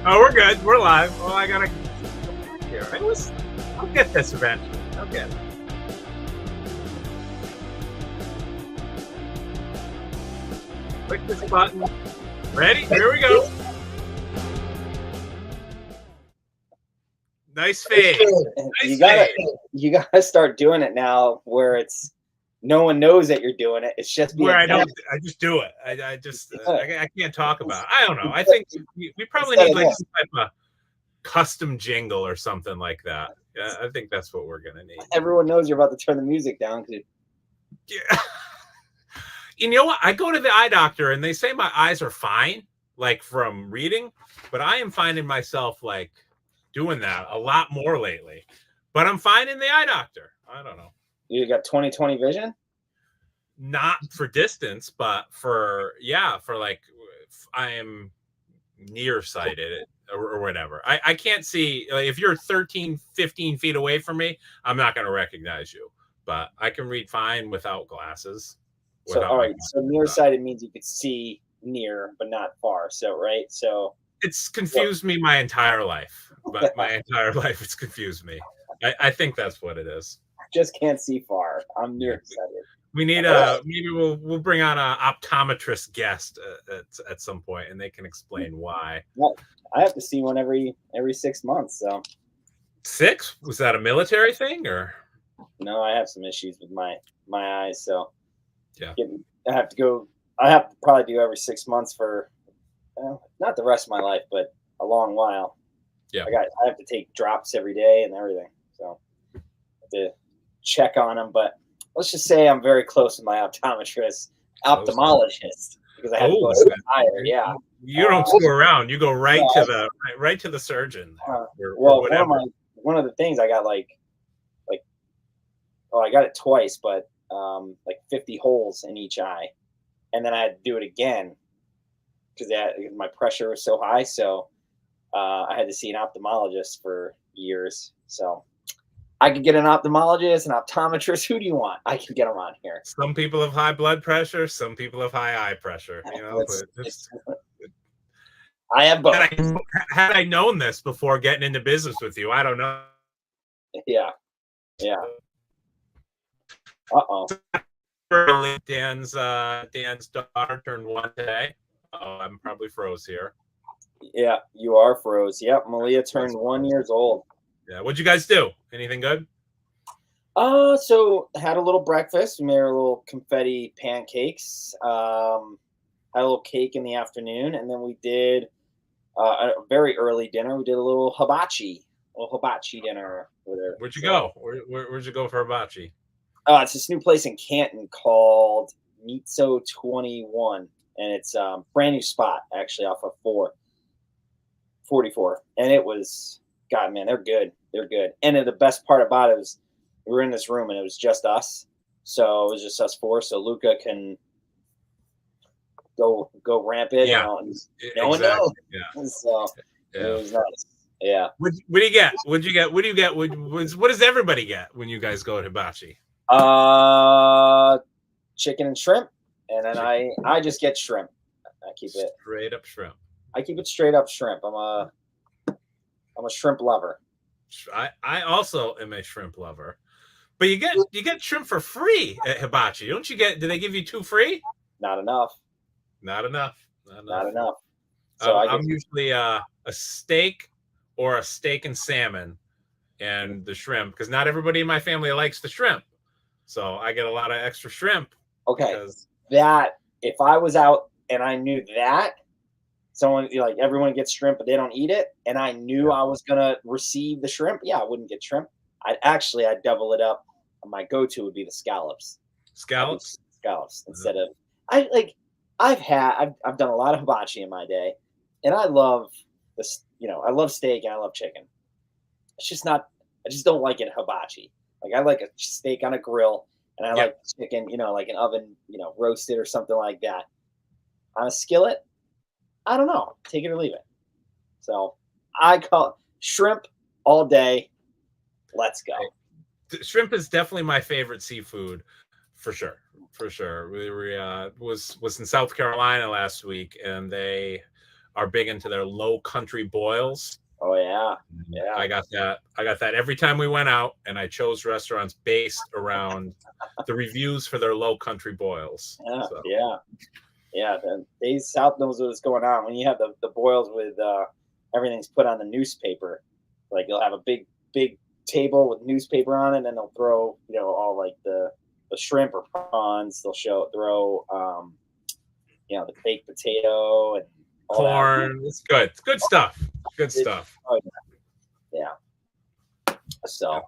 Oh, we're good. We're live. Oh, I gotta here. I'll get this eventually. I'll get it. Click this button. Ready? Here we go. Nice fade. You Nice gotta fade. you gotta start doing it now where it's no one knows that you're doing it. It's just Where being I just do it. I just Yeah. I can't talk about it. I don't know. I think we probably Instead need of like this. some type of custom jingle or something like that. Yeah, I think that's what we're gonna need. Everyone knows you're about to turn the music down. Yeah. You know what? I go to the eye doctor and they say my eyes are fine, like from reading, but I am finding myself like doing that a lot more lately. But I'm fine in the eye doctor. I don't know. You got 20/20 vision? Not for distance, but for like I am nearsighted or whatever. I can't see like, if you're 13, 15 feet away from me, I'm not going to recognize you, but I can read fine without glasses. So all right, so nearsighted means you could see near but not far. So right, so it's confused me my entire life. But my entire life, it's confused me. I think that's what it is. I just can't see far. I'm nearsighted. We need maybe we'll bring on an optometrist guest at some point, and they can explain why. Well, I have to see one every 6 months. So 6? Was that a military thing or? no, I have some issues with my eyes. So Yeah. I have to go. I have to probably do every 6 months for not the rest of my life, but a long while. Yeah. I have to take drops every day and everything. So I have to check on them. But let's just say I'm very close with my optometrist, ophthalmologist, because I have to go to the higher. Yeah. You don't screw around. You go right to the surgeon. Well, one of the things I got I got it twice, but like 50 holes in each eye, and then I had to do it again because my pressure was so high. So I had to see an ophthalmologist for years. So I could get an ophthalmologist, an optometrist. Who do you want? I can get them on here. Some people have high blood pressure. Some people have high eye pressure. You know, I have both. Had I known this before getting into business with you, I don't know. Yeah. Uh-oh. Dan's daughter turned 1 today. Oh, I'm probably froze here. Yeah, you are froze. Yep, Malia turned 1 year old. Yeah, what'd you guys do? Anything good? So had a little breakfast. We made a little confetti pancakes. Had a little cake in the afternoon, and then we did a very early dinner. We did a little hibachi dinner. Where'd you go? Where'd you go for hibachi? It's this new place in Canton called Mitso 21, and it's a brand new spot actually off of 44. And it was, God, man, they're good. They're good. And then the best part about it was we were in this room and it was just us. So it was just us four. So Luca can go rampant. Yeah, no one knows. Yeah. So yeah. It was nice. Yeah. What do you get? What do you get? What do you get? What does everybody get when you guys go to hibachi? Chicken and shrimp, and then I just get shrimp. I keep it straight up shrimp. I keep it straight up shrimp. I'm a shrimp lover. I also am a shrimp lover, but you get shrimp for free at hibachi, don't you? Do they give you 2 free? Not enough. Not enough. So I'm usually a steak or a steak and salmon, and the shrimp, because not everybody in my family likes the shrimp. So I get a lot of extra shrimp. Okay. That if I was out and I knew that someone like everyone gets shrimp but they don't eat it, and I knew I was gonna receive the shrimp, I wouldn't get shrimp. I'd double it up. My go-to would be the scallops. Scallops instead of I've done a lot of hibachi in my day, and I love this. I love steak and I love chicken. It's just not. I just don't like it hibachi. Like I like a steak on a grill, and I like chicken, like an oven, roasted or something like that. On a skillet, I don't know. Take it or leave it. So I call shrimp all day. Let's go. Shrimp is definitely my favorite seafood, for sure. We was in South Carolina last week, and they are big into their low country boils. Oh yeah, yeah. I got that every time we went out, and I chose restaurants based around the reviews for their low country boils. Yeah, So. yeah. The South knows what's going on when you have the boils with everything's put on the newspaper. Like you'll have a big table with newspaper on it, and then they'll throw all like the shrimp or prawns. They'll throw the baked potato and all corn. That. It's good. It's good stuff. Good stuff. Oh yeah. So.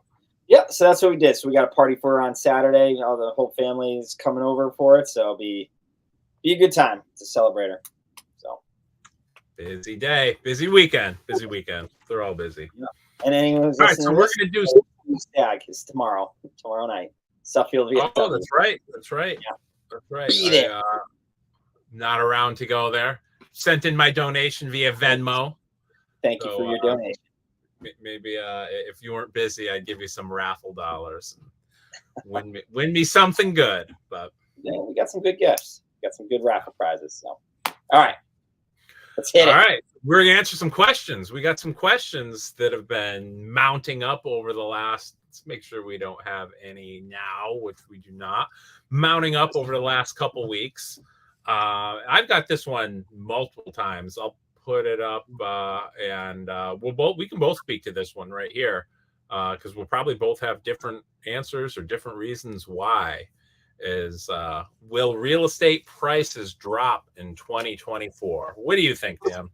Yeah, so that's what we did. So we got a party for her on Saturday. All the whole family is coming over for it, so it'll be a good time to celebrate her. So busy day, busy weekend. They're all busy. Yeah. And anyone who's all right, so we're gonna do Stag is tomorrow night. Suffield VFW. Oh, that's right. Yeah. That's right. Beat it. Not around to go there. Sent in my donation via Venmo. Thank you for your donation. Maybe if you weren't busy, I'd give you some raffle dollars. And win me something good. But yeah, we got some good gifts. We got some good raffle prizes. So, all right, let's hit it. All right, we're gonna answer some questions. We got some questions that have been mounting up over the last. Let's make sure we don't have any now, which we do not. Mounting up over the last couple weeks. I've got this one multiple times. I'll put it up and we can both speak to this one right here because we'll probably both have different answers or different reasons why. Will real estate prices drop in 2024? What do you think, Dan?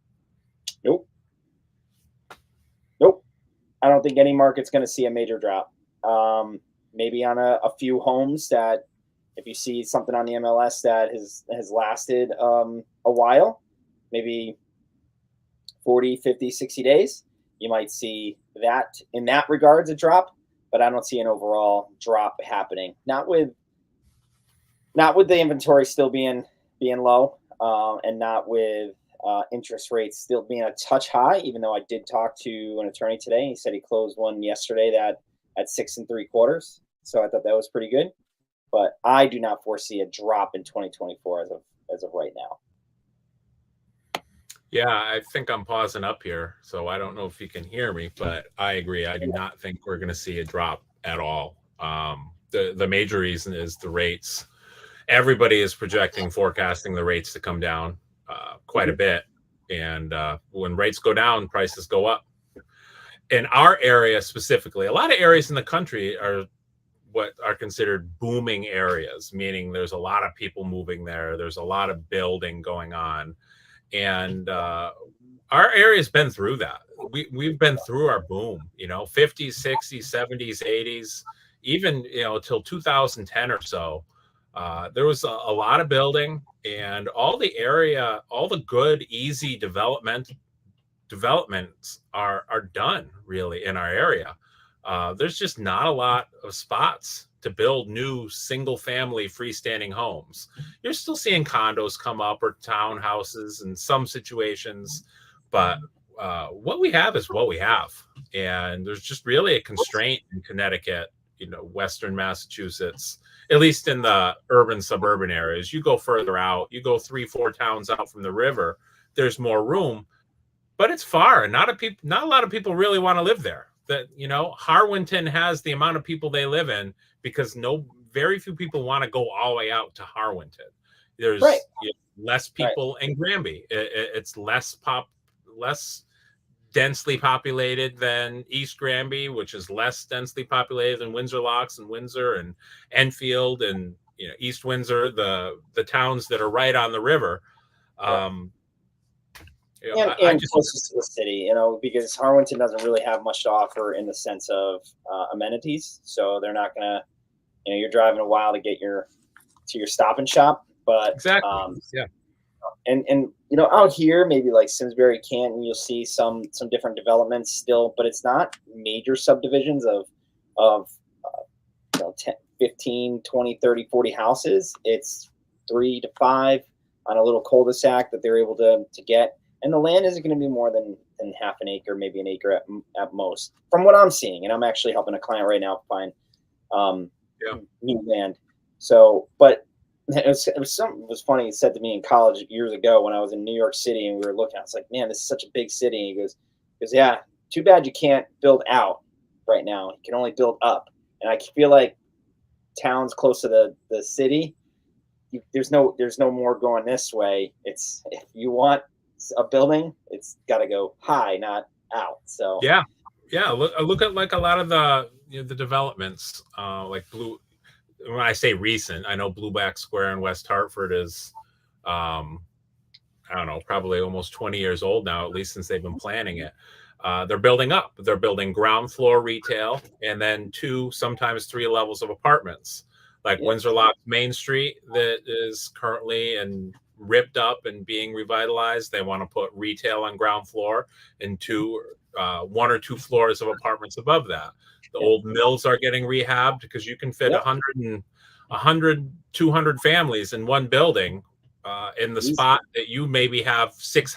Nope. I don't think any market's going to see a major drop. Maybe on a few homes that if you see something on the MLS that has lasted a while, maybe 40, 50, 60 days, you might see that in that regards a drop, but I don't see an overall drop happening. Not with the inventory still being low, and not with interest rates still being a touch high, even though I did talk to an attorney today. He said he closed one yesterday that at 6 3/4. So I thought that was pretty good, but I do not foresee a drop in 2024 as of right now. Yeah, I think I'm pausing up here, so I don't know if you can hear me, but I agree. I do not think we're going to see a drop at all. The major reason is the rates. Everybody is forecasting the rates to come down quite a bit, and when rates go down, prices go up. In our area specifically, a lot of areas in the country are what are considered booming areas, meaning there's a lot of people moving there. There's a lot of building going on. And our area's been through that. We've been through our boom, 50s, 60s, 70s, 80s, even, till 2010 or so. There was a lot of building, and all the good, easy developments are done really in our area. There's just not a lot of spots to build new single-family freestanding homes. You're still seeing condos come up or townhouses in some situations, but what we have is what we have. And there's just really a constraint in Connecticut, Western Massachusetts, at least in the urban, suburban areas. You go further out, you go 3-4 towns out from the river, there's more room, but it's far, and not a lot of people really want to live there. That Harwinton has the amount of people they live in because very few people want to go all the way out to Harwinton. There's less people in Granby. It's less densely populated than East Granby, which is less densely populated than Windsor Locks and Windsor and Enfield and East Windsor, the towns that are right on the river. And closest to the city, because Harwinton doesn't really have much to offer in the sense of amenities. So they're not gonna, you're driving a while to get to your Stop and Shop. But exactly, and out here, maybe like Simsbury, Canton, you'll see some different developments still, but it's not major subdivisions of 10, 15, 20, 30, 40 houses. It's 3 to 5 on a little cul-de-sac that they're able to get. And the land isn't going to be more than half an acre, maybe an acre at most, from what I'm seeing. And I'm actually helping a client right now find new land. So, but It was funny. He said to me in college years ago when I was in New York City and we were looking. I was like, man, this is such a big city. And he goes, yeah, too bad you can't build out right now. You can only build up. And I feel like towns close to the city, there's no more going this way. It's if you want a building, it's got to go high, not out. So yeah, look at like a lot of the the developments, like Blue. When I say recent, I know Blueback Square in West Hartford is, I don't know, probably almost 20 years old now, at least since they've been planning it. They're building up. They're building ground floor retail and then 2, sometimes 3 levels of apartments. Like Windsor Locks Main Street that is currently and ripped up and being revitalized. They want to put retail on ground floor and 1 or 2 floors of apartments above that. The old mills are getting rehabbed because you can fit 100, 200 families in one building in the spot that you maybe have 6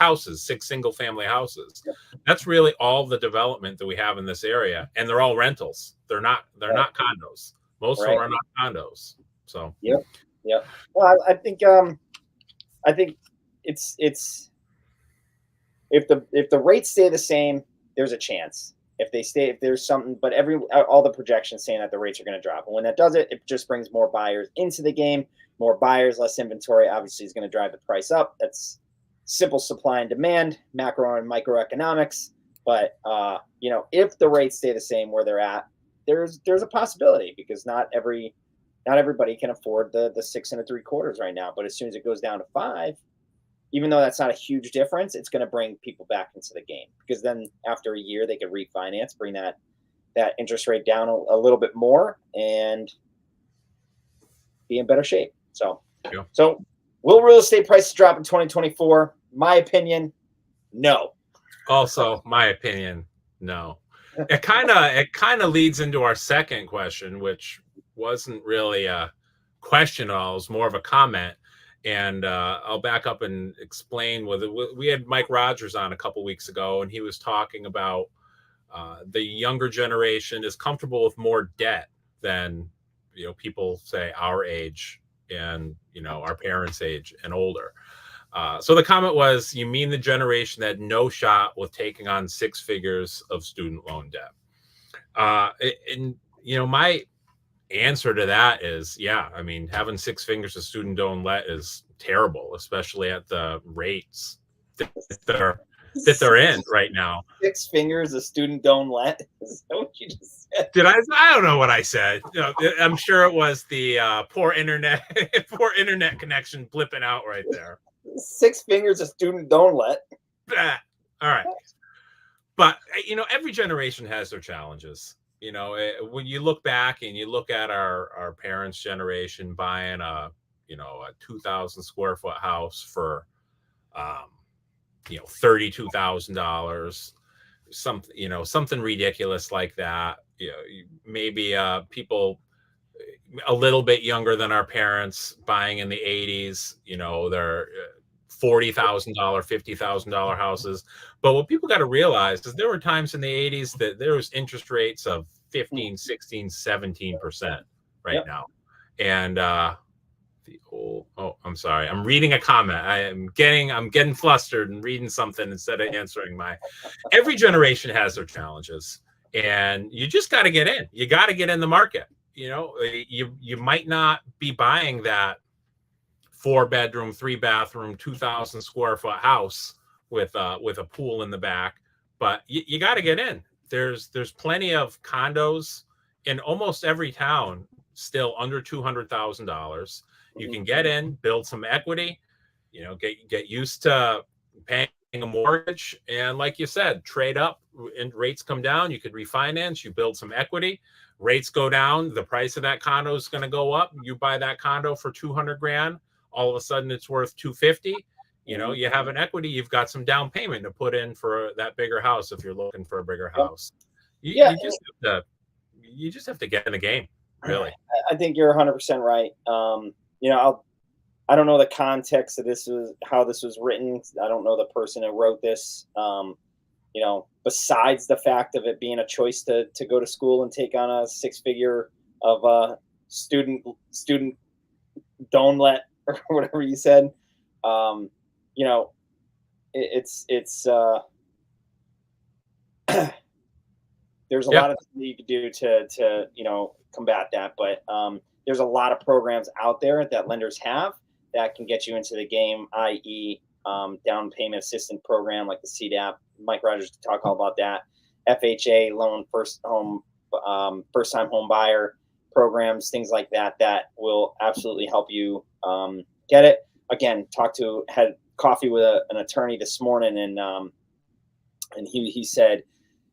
single family houses. That's really all the development that we have in this area. And they're all rentals. They're not condos. Most of them are not condos. So, Yep. Well, I think it's if the rates stay the same, there's a chance. If there's something, but all the projections saying that the rates are going to drop. And when that does it, it just brings more buyers into the game. More buyers, less inventory, obviously is going to drive the price up. That's simple supply and demand, macro and microeconomics. But if the rates stay the same where they're at, there's a possibility because not everybody can afford the 6 3/4 right now. But as soon as it goes down to 5, even though that's not a huge difference, it's going to bring people back into the game because then after a year they can refinance, bring that interest rate down a little bit more and be in better shape. So will real estate prices drop in 2024? My opinion, no. Also, my opinion, no. It kind of leads into our second question, which wasn't really a question at all. It was more of a comment. And I'll back up and explain. We had Mike Rogers on a couple weeks ago, and he was talking about the younger generation is comfortable with more debt than people say our age and our parents' age and older. So the comment was, you mean the generation that had no shot with taking on 6 figures of student loan debt? And my answer to that is, yeah, I mean, having 6 figures of student loan debt is terrible, especially at the rates that they're in right now. 6 fingers of student loan debt? Is that what you just said? I don't know what I said. I'm sure it was the poor internet connection blipping out right there. 6 fingers of student loan debt. All right. But every generation has their challenges. When you look back and you look at our parents' generation buying a 2,000 square foot house for $32,000, something ridiculous like that. Maybe people a little bit younger than our parents buying in the 80s, they're $40,000, $50,000 houses. But what people got to realize is there were times in the 80s that there was interest rates of 15, 16, 17% now. And I'm sorry. I'm reading a comment. I'm getting flustered and reading something instead of answering every generation has their challenges, and you just got to get in. You got to get in the market. You might not be buying that 4-bedroom, 3-bathroom, 2,000 square foot house with a pool in the back, but you got to get in. There's plenty of condos in almost every town still under $200,000. You can get in, build some equity, get used to paying a mortgage, and like you said, trade up and rates come down. You could refinance, you build some equity, rates go down, the price of that condo is going to go up. You buy that condo for $200,000, all of a sudden it's worth $250,000. You have an equity, you've got some down payment to put in for that bigger house if you're looking for a bigger house. You just have to get in the game, really. I think you're 100% right. I don't know the context of how this was written. I don't know the person who wrote this. Besides the fact of it being a choice to go to school and take on a 6-figure of student don't let or whatever you said. You know, it's there's a Yep. lot of things you can do to combat that, but there's a lot of programs out there that lenders have that can get you into the game, i.e., down payment assistance program like the CDAP. Mike Rogers can talk all about that. FHA loan, first time home buyer programs, things like that that will absolutely help you get it. Again, had coffee with an attorney this morning, and he said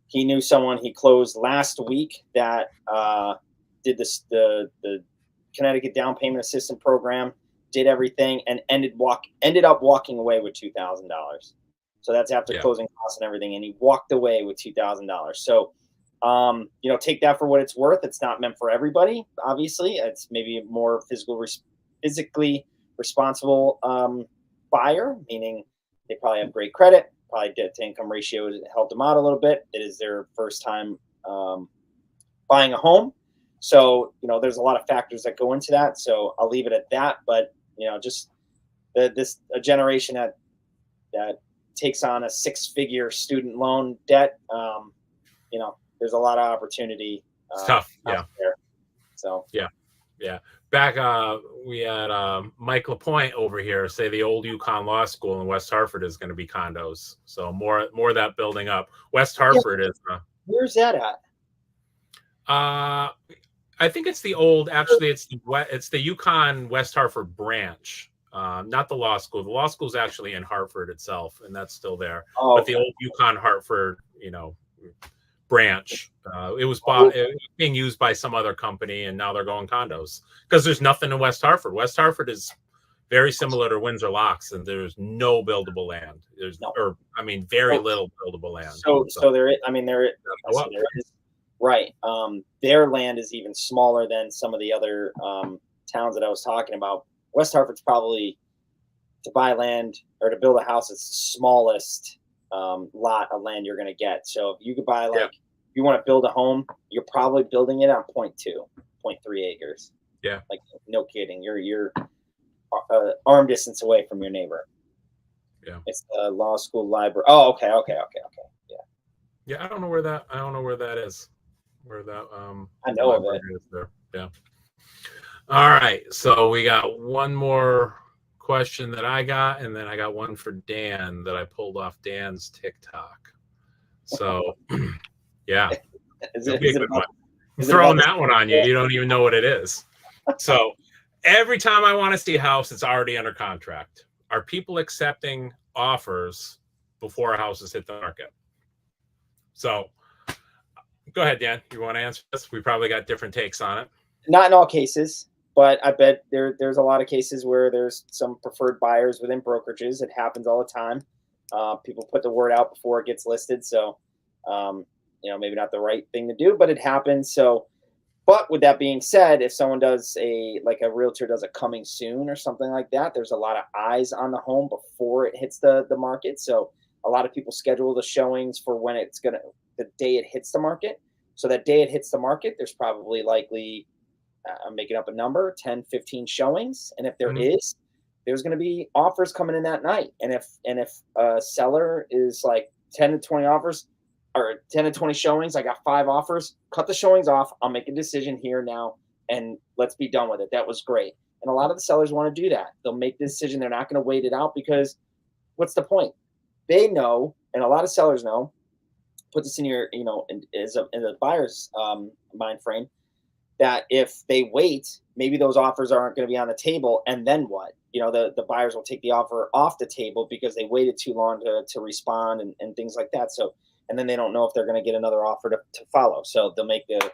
he knew someone he closed last week that did the Connecticut down payment assistance program, did everything, and ended up walking away with $2,000. So that's after closing costs and everything, and he walked away with $2,000. So take that for what it's worth. It's not meant for everybody, obviously. It's maybe a more physically responsible buyer, meaning they probably have great credit, probably debt to income ratio helped them out a little bit. It is their first time buying a home. So, there's a lot of factors that go into that. So I'll leave it at that. But, just a generation that takes on a 6-figure student loan debt, there's a lot of opportunity. It's tough. Yeah. There. So, yeah. Back, we had Mike LaPointe over here say the old UConn Law School in West Hartford is going to be condos. So more of that building up. West Hartford is. Where's that at? I think it's the old. Actually, it's the UConn West Hartford branch, not the law school. The law school is actually in Hartford itself, and that's still there. Oh, but the old UConn Hartford, branch. It was bought. It was being used by some other company, and now they're going condos because there's nothing in West Hartford. West Hartford is very similar to Windsor Locks, and there's no buildable land. There's very little buildable land. So there is. There is. Right. Their land is even smaller than some of the other towns that I was talking about. West Hartford's probably, to buy land or to build a house, it's the smallest lot of land you're going to get. So if you could buy, if you want to build a home, you're probably building it on 0.3 acres. Yeah. Like, no kidding. You're arm distance away from your neighbor. Yeah. It's the law school library. Oh, okay. Yeah. Yeah. I don't know where that is. Where that I know of it. Is there. Yeah. All right. So we got one more question that I got, and then I got one for Dan that I pulled off Dan's TikTok. So yeah. I'm throwing that one on you. You don't even know what it is. So every time I want to see a house, it's already under contract. Are people accepting offers before a house has hit the market? So go ahead, Dan. You want to answer this? We probably got different takes on it. Not in all cases, but I bet there's a lot of cases where there's some preferred buyers within brokerages. It happens all the time. People put the word out before it gets listed. So, maybe not the right thing to do, but it happens. So, but with that being said, if someone does a realtor does a coming soon or something like that, there's a lot of eyes on the home before it hits the market. So a lot of people schedule the showings for when the day it hits the market. So that day it hits the market, there's probably likely, I'm making up a number, 10, 15 showings. And if there is, there's going to be offers coming in that night. And if a seller is like 10 to 20 offers or 10 to 20 showings, I got 5 offers, cut the showings off. I'll make a decision here now and let's be done with it. That was great. And a lot of the sellers want to do that. They'll make the decision. They're not going to wait it out because what's the point? They know, and a lot of sellers know, put this in your, in the buyer's mind frame, that if they wait, maybe those offers aren't going to be on the table. And then what? The buyers will take the offer off the table because they waited too long to respond and things like that. So, and then they don't know if they're going to get another offer to follow. So they'll make the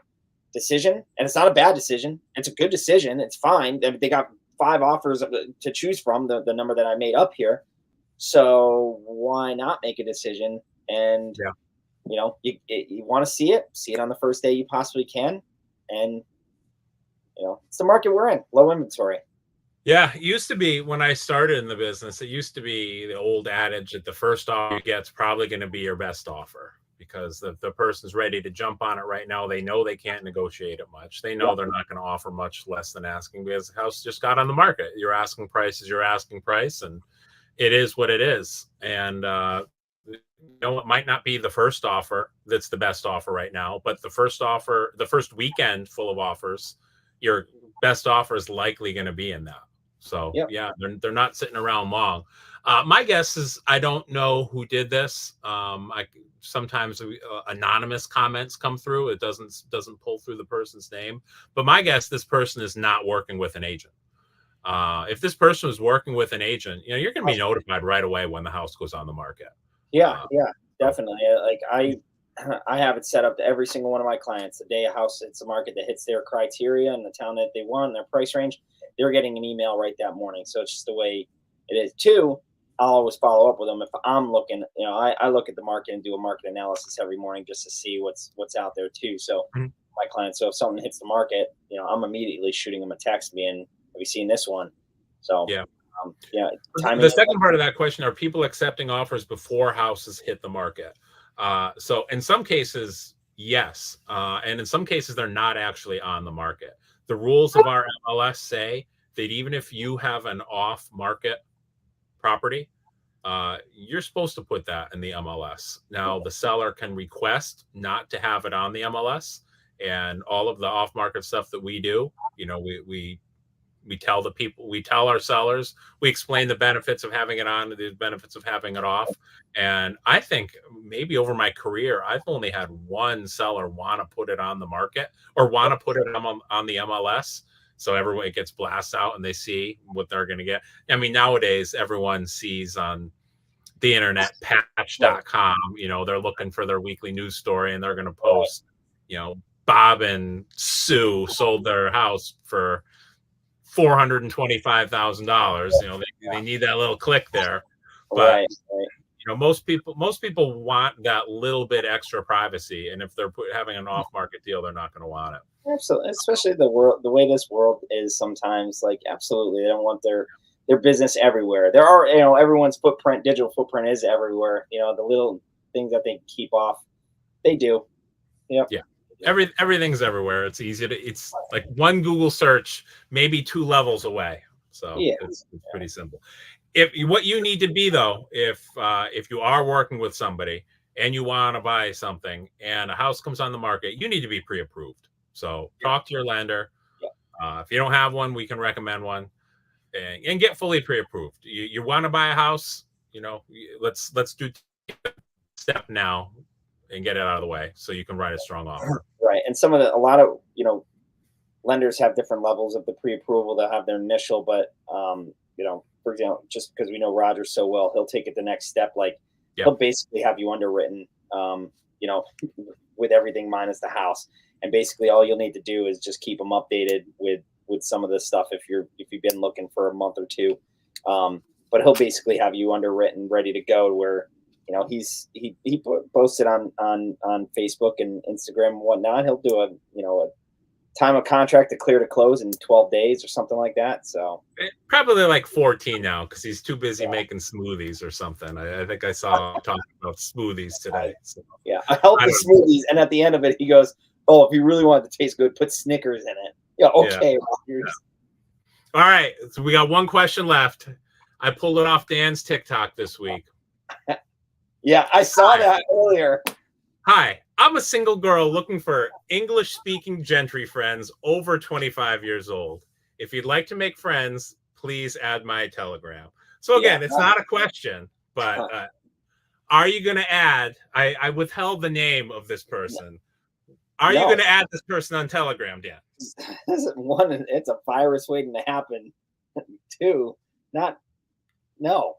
decision, and it's not a bad decision. It's a good decision. It's fine. They got 5 offers to choose from, the number that I made up here. So why not make a decision? And, you want to see it on the first day you possibly can. And, it's the market we're in, low inventory. Yeah, it used to be when I started in the business, it used to be the old adage that the first offer you get is probably going to be your best offer because the person's ready to jump on it right now. They know they can't negotiate it much. They know they're not going to offer much less than asking because the house just got on the market. Your asking price is your asking price, and it is what it is. And it might not be the first offer that's the best offer right now, but the first weekend full of offers, your best offer is likely going to be in that. So yeah, they're not sitting around long. My guess is I don't know who did this. Sometimes anonymous comments come through. It doesn't pull through the person's name. But my guess, this person is not working with an agent. If this person was working with an agent, you're going to be notified right away when the house goes on the market. Yeah, definitely. Like I have it set up to every single one of my clients. The day a house hits the market that hits their criteria and the town that they want, their price range, they're getting an email right that morning. So it's just the way it is. Two, I'll always follow up with them if I'm looking. I look at the market and do a market analysis every morning just to see what's out there too. So my clients, so if something hits the market, I'm immediately shooting them a text being, have you seen this one? So the second part of that question, are people accepting offers before houses hit the market? So in some cases, yes. And in some cases, they're not actually on the market. The rules of our MLS say that even if you have an off market property, you're supposed to put that in the MLS. Now, the seller can request not to have it on the MLS, and all of the off market stuff that we do, we tell the people, we tell our sellers, we explain the benefits of having it on, the benefits of having it off. And I think maybe over my career, I've only had one seller want to put it on the market or want to put it on the MLS. So everyone, it gets blasted out and they see what they're going to get. I mean, nowadays, everyone sees on the internet, patch.com, they're looking for their weekly news story and they're going to post, Bob and Sue sold their house for $425,000. They need that little click there, but most people want that little bit extra privacy, and if they're having an off-market deal, they're not going to want it. Absolutely, especially the way this world is sometimes. Like, absolutely, they don't want their business everywhere. There are, everyone's digital footprint is everywhere. The little things that they keep off, they do. Yep. Yeah. Everything's everywhere. It's easy it's like one Google search, maybe 2 levels away. So it's pretty simple. What you need to be though, if you are working with somebody and you want to buy something and a house comes on the market, you need to be pre-approved. So talk to your lender. If you don't have one, we can recommend one, and get fully pre-approved. You want to buy a house, let's do step now and get it out of the way so you can write a strong offer. Right. And a lot of, lenders have different levels of the pre-approval. They'll have their initial, but, for example, just because we know Roger so well, he'll take it the next step. Like he'll basically have you underwritten, with everything minus the house. And basically all you'll need to do is just keep them updated with some of this stuff if you've been looking for a month or two. But he'll basically have you underwritten, ready to go, where he posted on Facebook and Instagram and whatnot. He'll do a time of contract to clear to close in 12 days or something like that. So probably like 14 now because he's too busy making smoothies or something. I think I saw him talking about smoothies today. So, I help the smoothies, and at the end of it, he goes, "Oh, if you really want it to taste good, put Snickers in it." Yeah, okay. Yeah. All right, so we got one question left. I pulled it off Dan's TikTok this week. Yeah, I saw that earlier. Hi, I'm a single girl looking for English-speaking gentry friends over 25 years old. If you'd like to make friends, please add my Telegram. So again, it's not a question, but are you going to add? I withheld the name of this person. Are you going to add this person on Telegram, Dan? One, it's a virus waiting to happen. Two, no.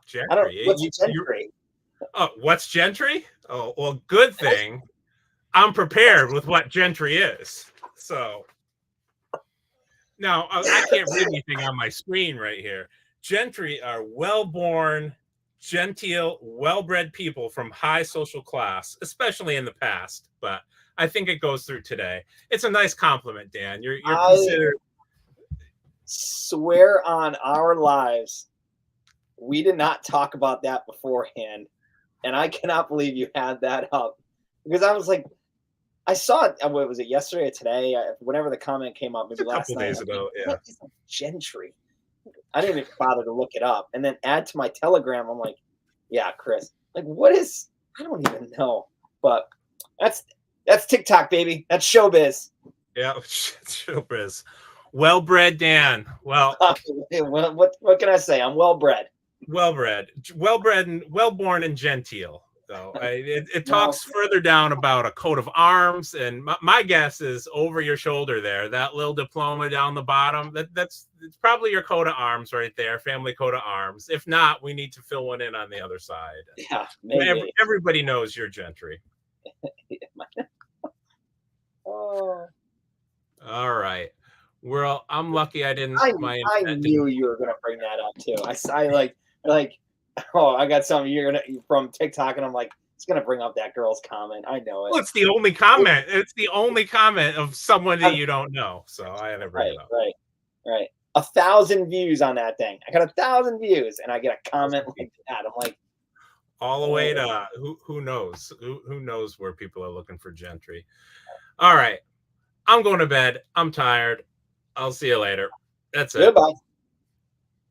Gentry. I don't. What's gentry? Oh, what's gentry? Oh, well, good thing I'm prepared with what gentry is. So now I can't read anything on my screen right here. Gentry are well-born, genteel, well-bred people from high social class, especially in the past. But I think it goes through today. It's a nice compliment, Dan. You're considered. Swear on our lives, we did not talk about that beforehand. and I cannot believe you had that up because I was like, I saw it. What was it, yesterday or today? Whenever the comment came up, It's maybe a last couple night. days I'm like, ago. Yeah. what is a gentry? I didn't even bother to look it up, and then add to my Telegram. I'm like, yeah, Chris. Like, what is? I don't even know. But that's TikTok, baby. That's showbiz. Yeah. Showbiz. Well-bred Dan. Well, What can I say? I'm well bred. well-bred, well-bred, and well-born and genteel. So it Now, talks further down about a coat of arms, and my guess is over your shoulder there, that little diploma down the bottom. That's it's probably your coat of arms right there, family coat of arms. If not, we need to fill one in on the other side. yeah, maybe. Everybody knows you're gentry. Oh, All right. Well, I'm lucky I didn't. I My I intent knew didn't. you were gonna bring that up too. I like. Oh, I got something you're gonna from TikTok, and I'm like, it's gonna bring up that girl's comment. I know Well, it. it's the only comment. It's the only comment of someone that I'm- you don't know. So I had to bring right, it up. right. 1,000 views on that thing. I got 1,000 views, and I get a comment like that. I'm like, All the way to who knows? Who knows where people are looking for gentry? All right. I'm going to bed. I'm tired. I'll see you later. That's it. goodbye.